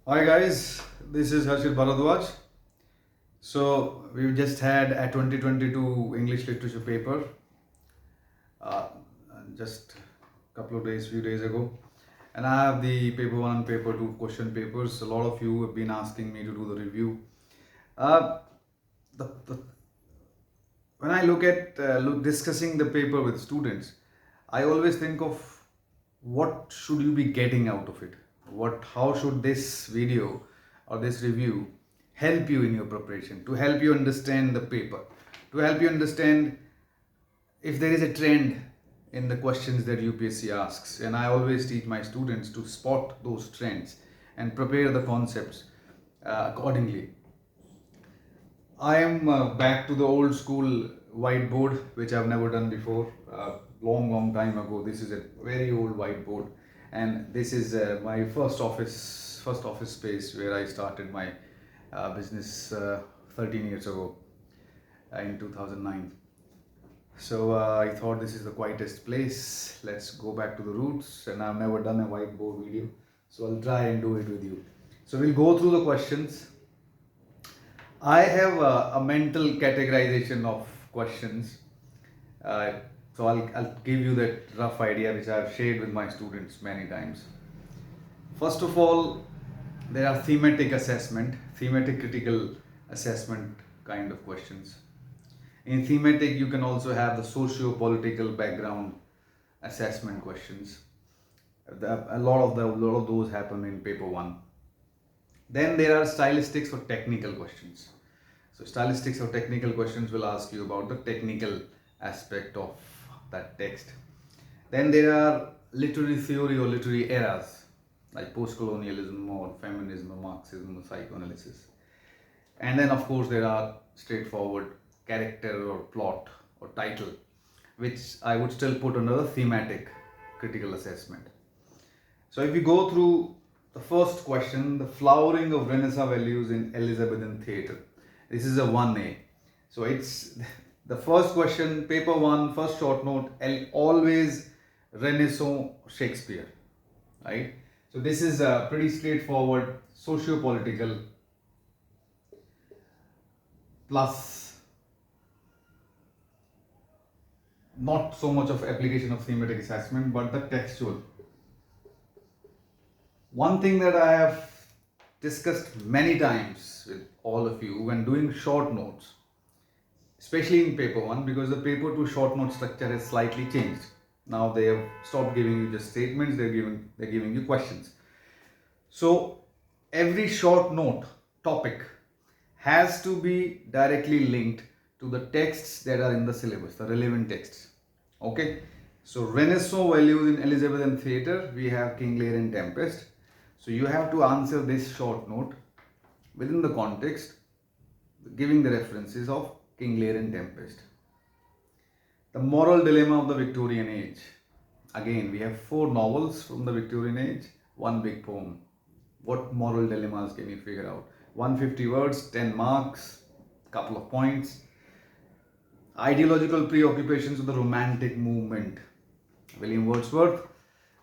Hi guys, this is Harshit Bhardwaj. So we've just had a 2022 English literature paper uh, just a couple of days, few days ago, and I have the paper one and paper two question papers. A lot of you have been asking me to do the review. Uh, the when I look at discussing the paper with students, I always think of what should you be getting out of it. How should this video or this review help you in your preparation, to help you understand the paper, to help you understand if there is a trend in the questions that UPSC asks. And I always teach my students to spot those trends and prepare the concepts accordingly. I am back to the old school whiteboard, which I've never done before. Long time ago. This is a very old whiteboard, and this is my first office space where I started my business 13 years ago in 2009. So I thought this is the quietest place. Let's go back to the roots, and I've never done a whiteboard video, so I'll try and do it with you. So we'll go through the questions. I have a mental categorization of questions. So I'll give you that rough idea which I've shared with my students many times. First of all, there are thematic critical assessment kind of questions. In thematic, you can also have the socio-political background assessment questions. A lot of those happen in paper one. Then there are stylistics or technical questions. So stylistics or technical questions will ask you about the technical aspect of that text. Then there are literary theory or literary eras like post-colonialism or feminism or Marxism or psychoanalysis. And then of course there are straightforward character or plot or title, which I would still put under the thematic critical assessment. So if we go through the first question, the flowering of Renaissance values in Elizabethan theatre. This is a 1A. So it's the first question, paper one, first short note, always Renaissance Shakespeare, right? So this is a pretty straightforward socio-political plus not so much of application of thematic assessment, but the textual. One thing that I have discussed many times with all of you when doing short notes, especially in paper one, because the paper two short note structure has slightly changed. Now they have stopped giving you just statements, they're giving you questions. So every short note topic has to be directly linked to the texts that are in the syllabus, the relevant texts. Okay, so Renaissance values in Elizabethan theatre, we have King Lear and Tempest. So you have to answer this short note within the context, giving the references of King Lear and Tempest. The moral dilemma of the Victorian age. Again, we have 4 novels from the Victorian age, 1 big poem. What moral dilemmas can you figure out? 150 words, 10 marks, couple of points. Ideological preoccupations of the Romantic movement. William Wordsworth.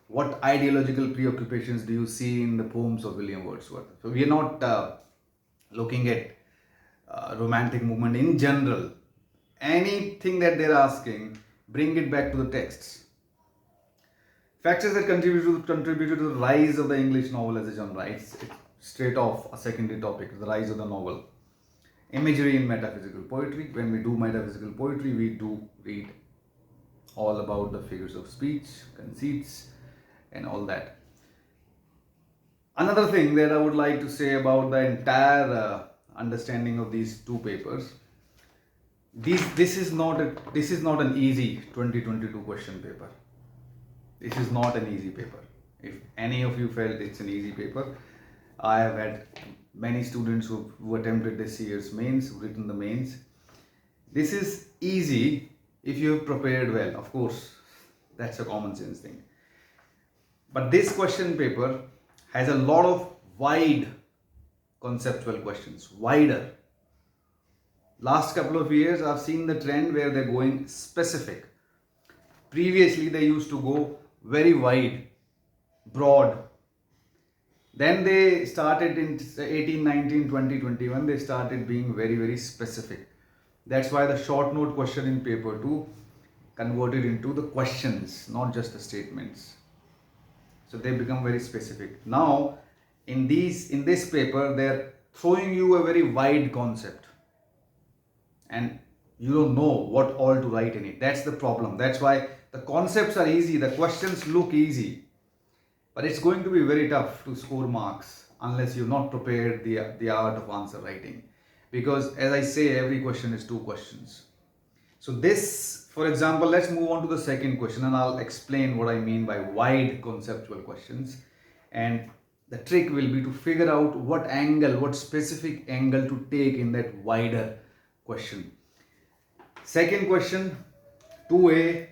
What ideological preoccupations do you see in the poems of William Wordsworth? So we are not looking at Romantic movement in general. Anything that they're asking, bring it back to the texts. Factors that contributed to the rise of the English novel as a genre. It's straight off a secondary topic, the rise of the novel. Imagery in metaphysical poetry. When we do metaphysical poetry, we do read all about the figures of speech, conceits, and all that. Another thing that I would like to say about the entire understanding of these two papers, this is not an easy 2022 question paper. This is not an easy paper. If any of you felt it's an easy paper, I have had many students who attempted this year's mains, who written the mains. This is easy if you have prepared well. Of course, that's a common sense thing. But this question paper has a lot of wide conceptual questions, wider. Last couple of years, I've seen the trend where they're going specific. Previously, they used to go very wide, broad. Then they started in 18, 19, 20, 21, they started being very, very specific. That's why the short note question in paper 2 converted into the questions, not just the statements. So they become very specific. Now, in this paper, they're throwing you a very wide concept. And you don't know what all to write in it. That's the problem. That's why the concepts are easy, the questions look easy. But it's going to be very tough to score marks unless you've not prepared the art of answer writing. Because as I say, every question is 2 questions. So this, for example, let's move on to the second question and I'll explain what I mean by wide conceptual questions. And the trick will be to figure out what angle, what specific angle to take in that wider question. Second question, 2A,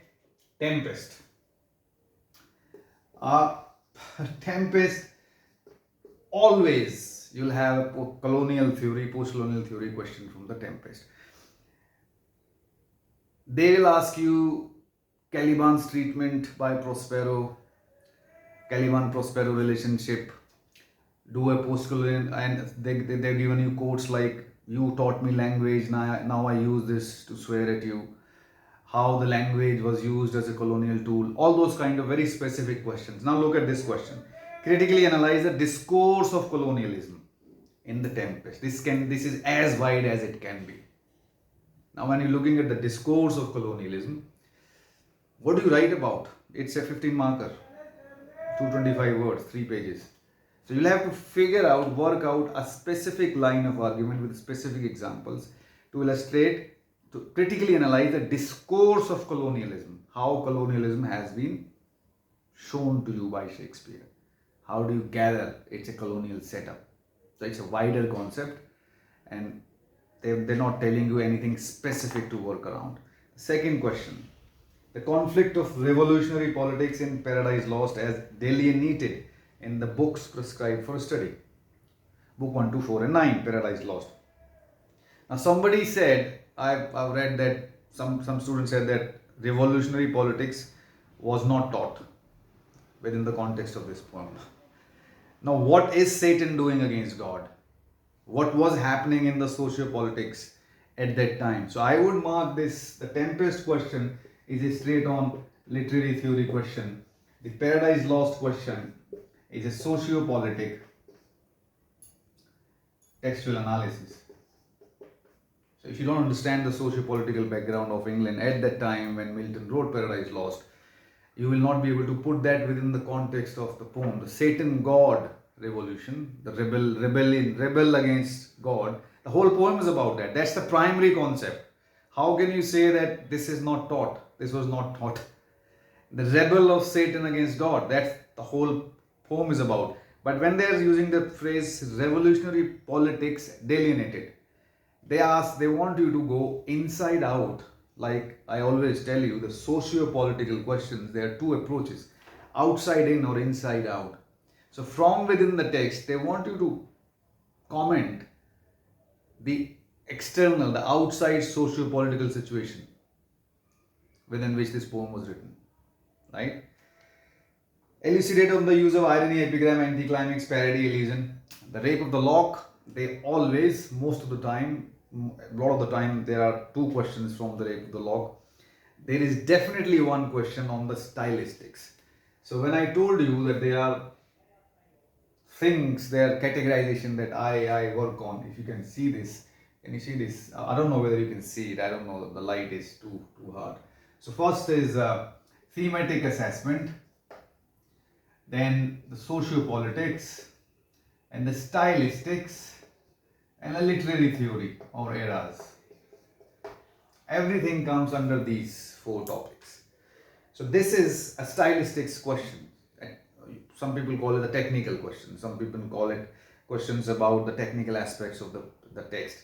tempest. Tempest, always you'll have a colonial theory, post-colonial theory question from the tempest. They'll ask you Caliban's treatment by Prospero, Caliban-Prospero relationship, do a post-colonial, and they've given you quotes like, you taught me language, now I use this to swear at you. How the language was used as a colonial tool, all those kind of very specific questions. Now look at this question. Critically analyze the discourse of colonialism in the tempest. This is as wide as it can be. Now when you're looking at the discourse of colonialism, what do you write about? It's a 15 marker, 225 words, 3 pages. So you'll have to work out a specific line of argument with specific examples to illustrate, to critically analyze the discourse of colonialism, how colonialism has been shown to you by Shakespeare. How do you gather it's a colonial setup? So it's a wider concept and they're not telling you anything specific to work around. Second question, the conflict of revolutionary politics in Paradise Lost as delineated in the books prescribed for study. Book 1, 2, 4 and 9, Paradise Lost. Now somebody said, I've read that some students said that revolutionary politics was not taught within the context of this poem. Now what is Satan doing against God? What was happening in the socio-politics at that time? So I would mark this, the Tempest question is a straight on literary theory question. The Paradise Lost question is a socio-politic textual analysis. So if you don't understand the socio-political background of England at that time when Milton wrote Paradise Lost, you will not be able to put that within the context of the poem. The Satan God revolution, the rebel against God, the whole poem is about that. That's the primary concept. How can you say that this is not taught? This was not taught. The rebel of Satan against God, that's the whole poem is about. But when they are using the phrase revolutionary politics delineated, they want you to go inside out. Like I always tell you, the socio-political questions, there are 2 approaches, outside in or inside out. So from within the text, they want you to comment the external, the outside socio-political situation within which this poem was written, right? Elucidate on the use of irony, epigram, anticlimax, parody, illusion. The Rape of the Lock, they always, most of the time, a lot of the time, there are 2 questions from the Rape of the Lock. There is definitely one question on the stylistics. So when I told you that there are things, their categorization that I work on, if you can see this, can you see this? I don't know whether you can see it, I don't know, the light is too hard. So first is thematic assessment, then the socio-politics, and the stylistics, and a literary theory or eras. Everything comes under these 4 topics. So this is a stylistics question. Some people call it a technical question. Some people call it questions about the technical aspects of the text.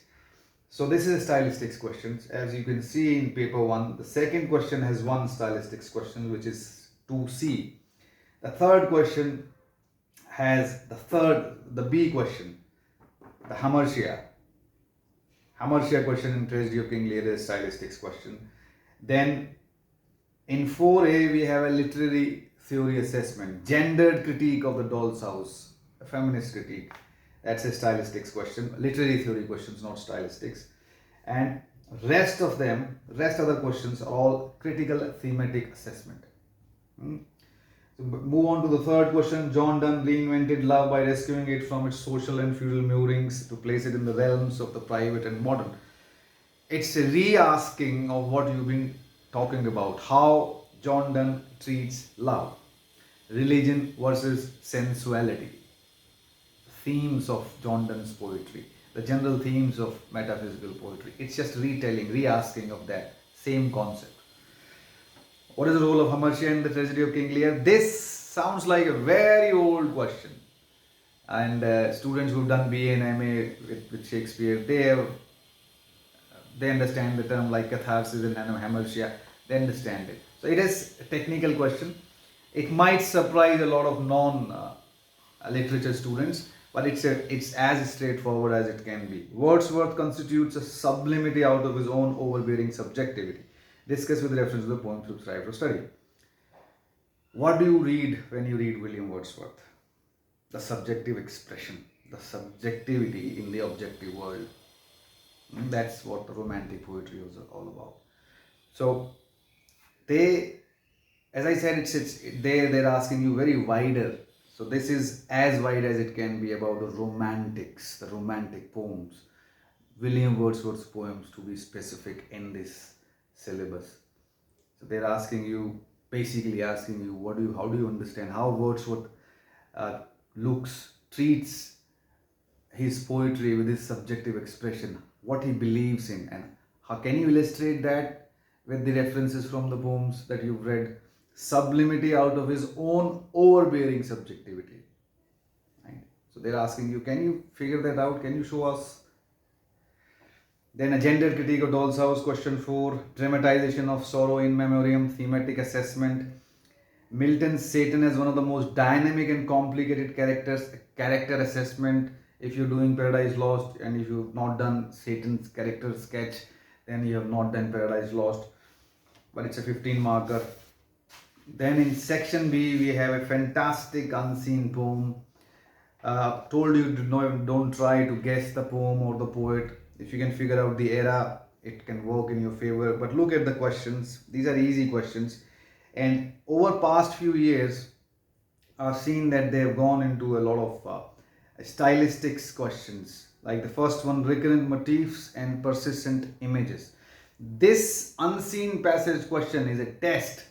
So this is a stylistics question. As you can see in paper 1, the second question has 1 stylistics question, which is 2C. The third question has the B question, the Hamartia question in Tragedy of King Lear is stylistics question. Then in 4A we have a literary theory assessment, gendered critique of the Doll's House, feminist critique. That's a stylistics question, literary theory questions, not stylistics. And rest of the questions are all critical thematic assessment. So move on to the third question. John Donne reinvented love by rescuing it from its social and feudal moorings to place it in the realms of the private and modern. It's a re-asking of what you've been talking about, how John Donne treats love, religion versus sensuality, themes of John Donne's poetry, the general themes of metaphysical poetry. It's just retelling, re-asking of that same concept. What is the role of Hamartia in the tragedy of King Lear? This sounds like a very old question. And students who've done BA and MA with Shakespeare, they understand the term like catharsis and Hamartia. They understand it. So it is a technical question. It might surprise a lot of non-literature students, but it's as straightforward as it can be. Wordsworth constitutes a sublimity out of his own overbearing subjectivity. Discuss with reference to the poem prescribed for study. What do you read when you read William Wordsworth? The subjective expression, the subjectivity in the objective world. That's what the romantic poetry was all about. So as I said, they're asking you very wider. So this is as wide as it can be about the romantics, the romantic poems, William Wordsworth's poems to be specific in this syllabus. So they're basically asking you, how do you understand how Wordsworth treats his poetry with his subjective expression, what he believes in, and how can you illustrate that with the references from the poems that you've read? Sublimity out of his own overbearing subjectivity. Right? So they're asking you, can you figure that out? Can you show us? Then a gender critique of Doll's House, question 4. Dramatization of sorrow in memoriam, thematic assessment. Milton's Satan as one of the most dynamic and complicated characters, character assessment. If you're doing Paradise Lost and if you've not done Satan's character sketch, then you have not done Paradise Lost. But it's a 15 marker. Then in section B, we have a fantastic unseen poem. Told you don't try to guess the poem or the poet. If you can figure out the era, it can work in your favor. But look at the questions. These are easy questions. And over past few years, I've seen that they have gone into a lot of stylistics questions. Like the first one, recurrent motifs and persistent images. This unseen passage question is a test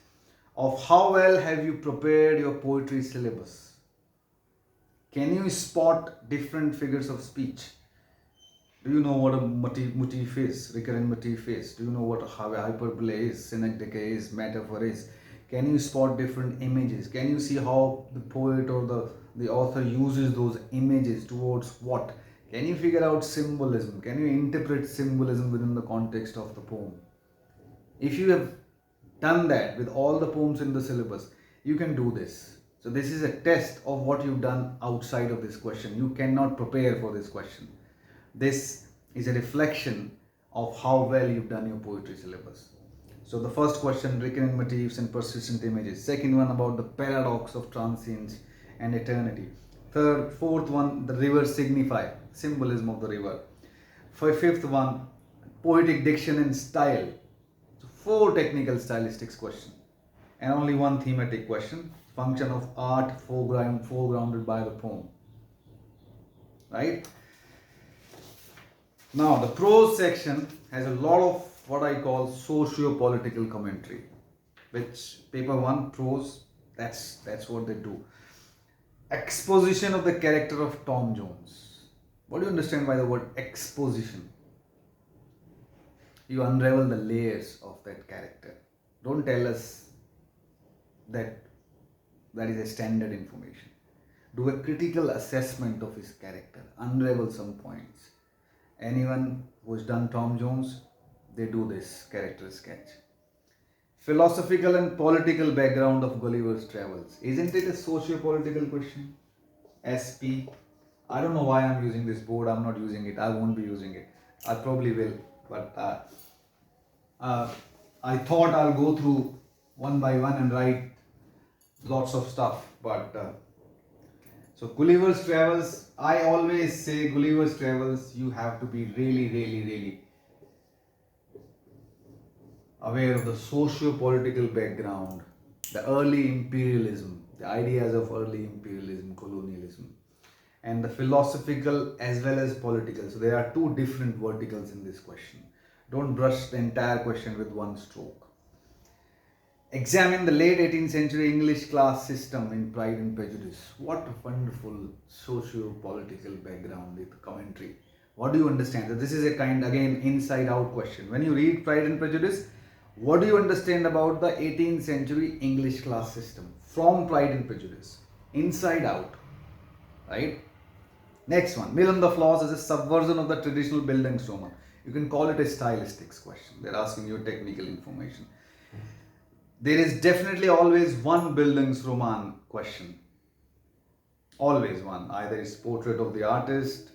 of how well have you prepared your poetry syllabus. Can you spot different figures of speech? Do you know what a motif is, recurrent motif is? Do you know what hyperbole is, synecdoche is, metaphor is? Can you spot different images? Can you see how the poet or the author uses those images towards what? Can you figure out symbolism? Can you interpret symbolism within the context of the poem? If you have done that with all the poems in the syllabus, you can do this. So this is a test of what you've done outside of this question. You cannot prepare for this question. This is a reflection of how well you've done your poetry syllabus. So the first question, recurrent motifs and persistent images. Second one, about the paradox of transience and eternity. Fourth one, the river signify, symbolism of the river. Fifth one, poetic diction and style. So 4 technical stylistics questions and only 1 thematic question, function of art foregrounded by the poem. Right? Now the prose section has a lot of what I call socio-political commentary, which paper 1 prose, that's what they do. Exposition of the character of Tom Jones. What do you understand by the word exposition? You unravel the layers of that character. Don't tell us that is a standard information. Do a critical assessment of his character. Unravel some points. Anyone who's done Tom Jones, they do this character sketch. Philosophical and political background of Gulliver's Travels. Isn't it a socio-political question? SP. I don't know why I'm using this board. I'm not using it. I won't be using it. I probably will. But I thought I'll go through one by one and write lots of stuff. But So Gulliver's Travels, I always say Gulliver's Travels, you have to be really aware of the socio-political background, the early imperialism, the ideas of early imperialism, colonialism, and the philosophical as well as political. So there are two different verticals in this question. Don't brush the entire question with one stroke. Examine the late 18th century English class system in Pride and Prejudice. What a wonderful socio-political background with commentary. What do you understand? So this is a kind, again, inside-out question. When you read Pride and Prejudice, what do you understand about the 18th century English class system from Pride and Prejudice? Inside out, right? Next one, Mill on the Floss is a subversion of the traditional Bildungsroman. You can call it a stylistics question. They're asking you technical information. There is definitely always one Bildungsroman question. Always one. Either it's Portrait of the Artist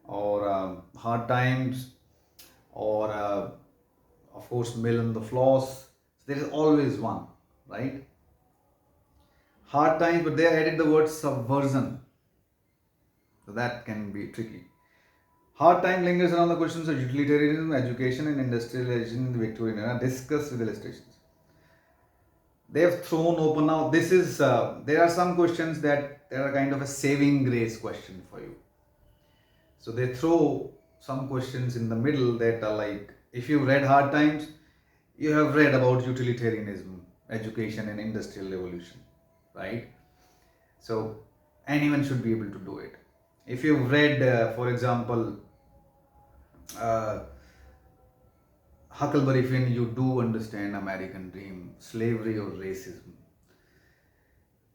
or Hard Times or of course Mill on the Floss. So there is always one, right? Hard Times, but they added the word subversion. So that can be tricky. Hard time lingers around the questions of utilitarianism, education, and industrialization in the Victorian era, discussed with illustrations. They have thrown open now. This is there are some questions that are kind of a saving grace question for you. So they throw some questions in the middle that are like, if you read Hard Times, you have read about utilitarianism, education, and industrial revolution, right? So anyone should be able to do it. If you've read, for example, Huckleberry Finn, you do understand American Dream, slavery or racism.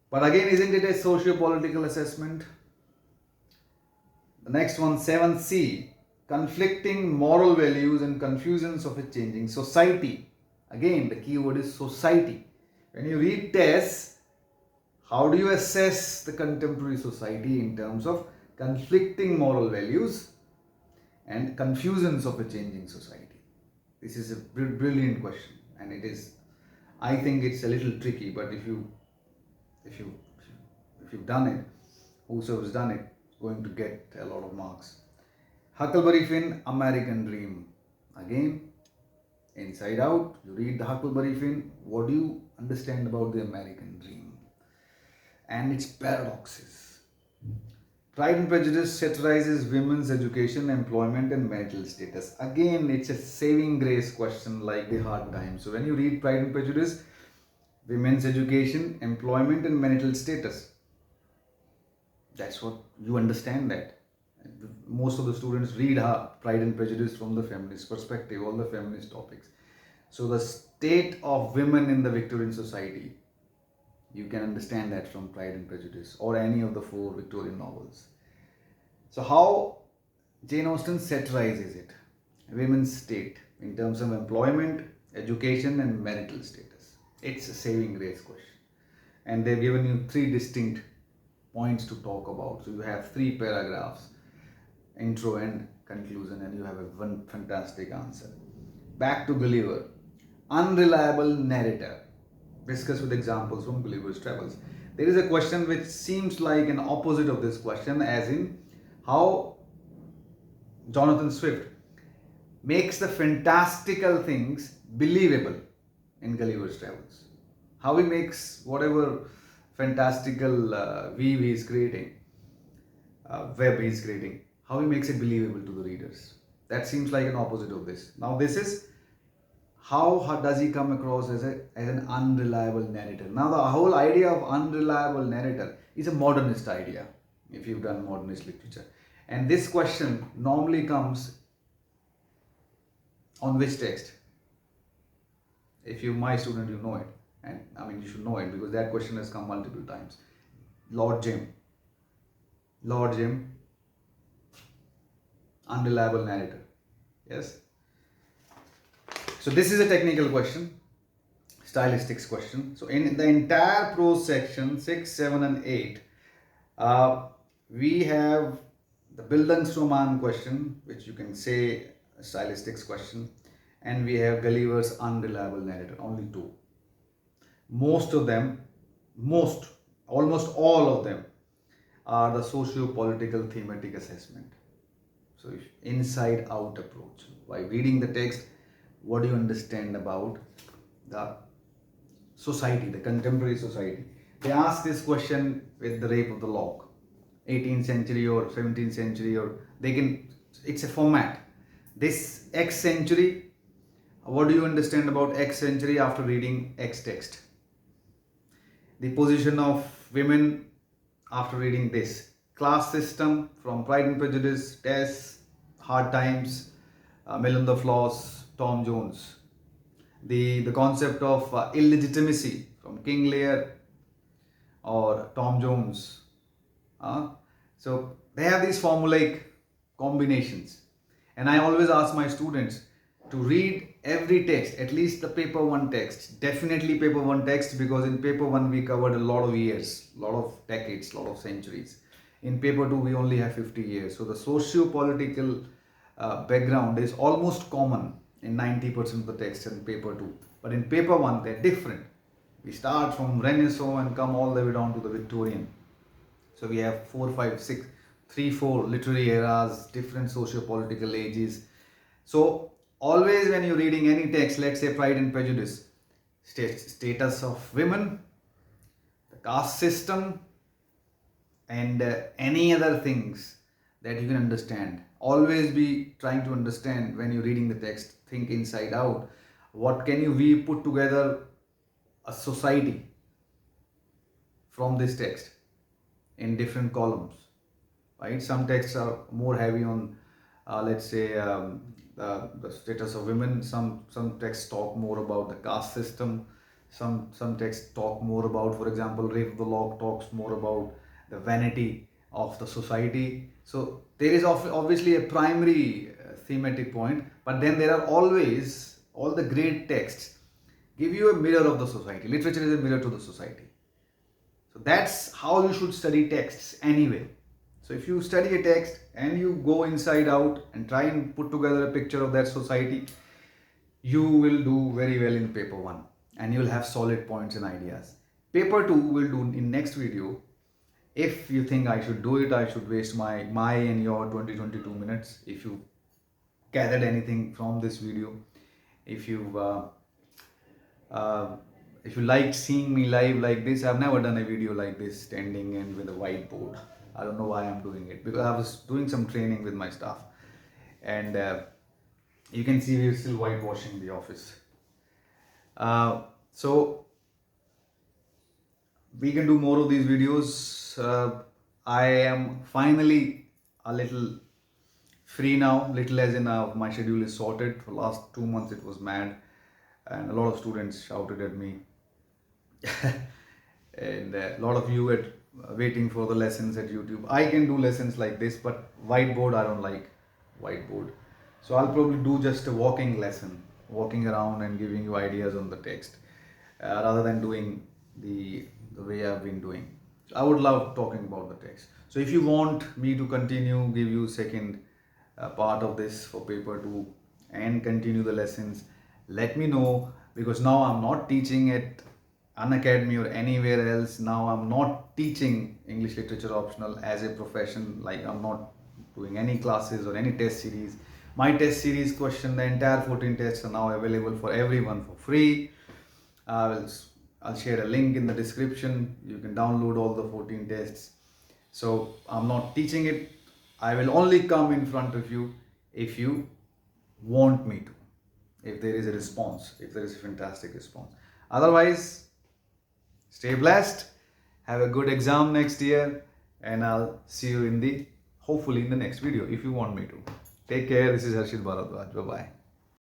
But again, isn't it a socio-political assessment? The next one, 7C, conflicting moral values and confusions of a changing society. Again, the key word is society. When you read tests, how do you assess the contemporary society in terms of conflicting moral values and confusions of a changing society? This is a brilliant question, and it is, I think it's a little tricky, but if you've done it, whosoever's done it, going to get a lot of marks. Huckleberry Finn, American Dream. Again, inside out, you read the Huckleberry Finn, what do you understand about the American Dream and its paradoxes? Pride and Prejudice satirizes women's education, employment, and marital status. Again, it's a saving grace question like the Hard Times. So when you read Pride and Prejudice, women's education, employment, and marital status, that's what you understand that. Most of the students read Pride and Prejudice from the feminist perspective, all the feminist topics. So the state of women in the Victorian society, you can understand that from Pride and Prejudice or any of the 4 Victorian novels. So how Jane Austen satirizes it, women's state in terms of employment, education, and marital status. It's a saving grace question. And they've given you 3 distinct points to talk about. So you have 3 paragraphs, intro and conclusion, and you have one fantastic answer. Back to Gulliver. Unreliable narrator. Discuss with examples from Gulliver's Travels. There is a question which seems like an opposite of this question, as in how Jonathan Swift makes the fantastical things believable in Gulliver's Travels. How he makes whatever fantastical weave he is creating, web he is creating, how he makes it believable to the readers. That seems like an opposite of this. Now this is how does he come across as an unreliable narrator. Now the whole idea of unreliable narrator is a modernist idea, if you've done modernist literature. And this question normally comes on which text? If you're my student, you know it. And I mean, you should know it because that question has come multiple times. Lord Jim, unreliable narrator. Yes. So this is a technical question, stylistics question. So in the entire prose section 6, 7, and 8, we have the Bildungsroman question, which you can say a stylistics question, and we have Gulliver's unreliable narrator, only 2. Most of them, almost all of them are the socio-political thematic assessment. So inside out approach. By reading the text, what do you understand about the society, the contemporary society? They ask this question with the rape of the lock, 18th century or 17th century, or they can, it's a format. This X century, what do you understand about X century after reading X text? The position of women after reading this. Class system from Pride and Prejudice, Tess, Hard Times, Mill the Floss, Tom Jones. The concept of illegitimacy from King Lear or Tom Jones. So they have these formulaic combinations. And I always ask my students to read every text, at least the paper one text. Definitely paper one text, because in paper one we covered a lot of years, a lot of decades, a lot of centuries. In paper two we only have 50 years. So the socio-political background is almost common in 90% of the text in paper two. But in paper one they're different. We start from Renaissance and come all the way down to the Victorian. So we have 4, 5, 6, 3, 4 literary eras, different socio-political ages. So always when you're reading any text, let's say Pride and Prejudice, status of women, the caste system, and any other things that you can understand. Always be trying to understand when you're reading the text. Think inside out. What can we put together a society from this text in different columns, right? Some texts are more heavy on, let's say, the status of women. Some texts talk more about the caste system. Some texts talk more about, for example, Rape of the Lock talks more about the vanity of the society. So there is obviously a primary thematic point, but then there are always, all the great texts give you a mirror of the society. Literature is a mirror to the society. So that's how you should study texts anyway. So if you study a text and you go inside out and try and put together a picture of that society, you will do very well in paper one and you will have solid points and ideas. Paper two will do in next video. If you think I should do it, I should waste my and your 22 minutes. If you gathered anything from this video, if you liked seeing me live like this, I've never done a video like this, standing and with a whiteboard. I don't know why I'm doing it, because I was doing some training with my staff, and you can see we're still whitewashing the office. So we can do more of these videos. I am finally a little free now, little as in my schedule is sorted. For last 2 months it was mad, and a lot of students shouted at me and a lot of you were waiting for the lessons at YouTube. I can do lessons like this, but whiteboard, I don't like whiteboard. So I'll probably do just a walking lesson, walking around and giving you ideas on the text, rather than doing the way I've been doing. So I would love talking about the text. So if you want me to continue, give you second part of this for paper 2 and continue the lessons, let me know, because now I'm not teaching at Unacademy or anywhere else. Now I'm not teaching English literature optional as a profession. Like, I'm not doing any classes or any test series. My test series question, the entire 14 tests are now available for everyone for free. I'll share a link in the description. You can download all the 14 tests. So I'm not teaching it. I will only come in front of you if you want me to, if there is a response, if there is a fantastic response. Otherwise, stay blessed, have a good exam next year, and I'll see you hopefully in the next video if you want me to. Take care. This is Harshit Bhardwaj. Bye-bye.